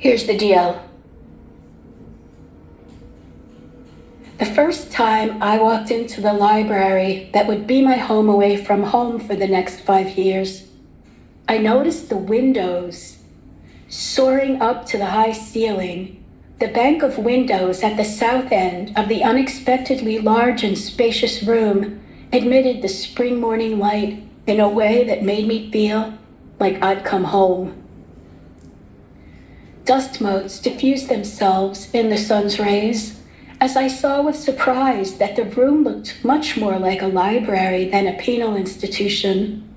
Here's the deal. The first time I walked into the library that would be my home away from home for the next 5 years, I noticed the windows soaring up to the high ceiling. The bank of windows at the south end of the unexpectedly large and spacious room admitted the spring morning light in a way that made me feel like I'd come home. Dust motes diffused themselves in the sun's rays as I saw with surprise that the room looked much more like a library than a penal institution.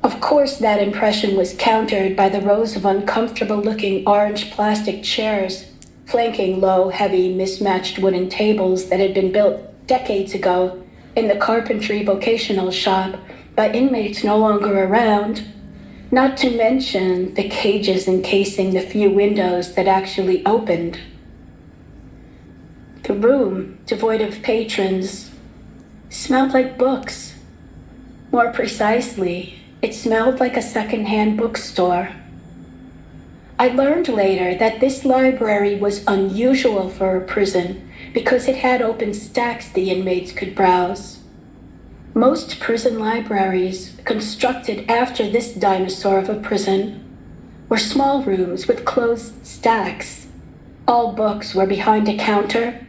Of course, that impression was countered by the rows of uncomfortable-looking orange plastic chairs flanking low, heavy, mismatched wooden tables that had been built decades ago in the carpentry vocational shop by inmates no longer around, not to mention the cages encasing the few windows that actually opened. The room, devoid of patrons, smelled like books. More precisely, it smelled like a second-hand bookstore. I learned later that this library was unusual for a prison because it had open stacks the inmates could browse. Most prison libraries, constructed after this dinosaur of a prison, were small rooms with closed stacks. All books were behind a counter,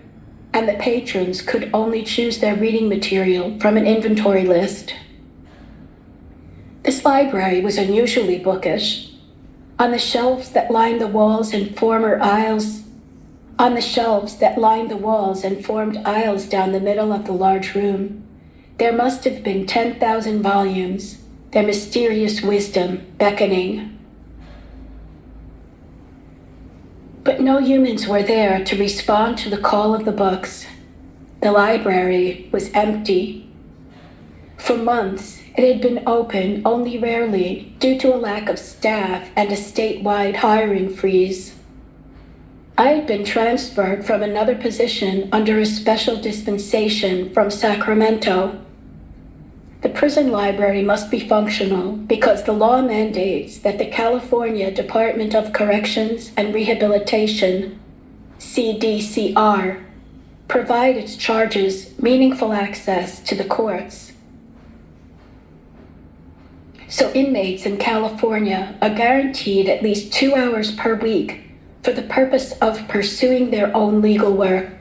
and the patrons could only choose their reading material from an inventory list. This library was unusually bookish. On the shelves that lined the walls and formed aisles down the middle of the large room, there must have been 10,000 volumes, their mysterious wisdom beckoning. But no humans were there to respond to the call of the books. The library was empty. For months, it had been open only rarely due to a lack of staff and a statewide hiring freeze. I had been transferred from another position under a special dispensation from Sacramento. The prison library must be functional because the law mandates that the California Department of Corrections and Rehabilitation, CDCR, provide its charges meaningful access to the courts. So inmates in California are guaranteed at least 2 hours per week for the purpose of pursuing their own legal work,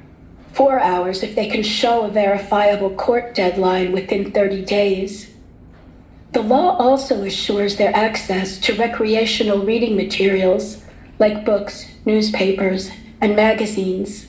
4 hours if they can show a verifiable court deadline within 30 days. The law also assures their access to recreational reading materials like books, newspapers, and magazines.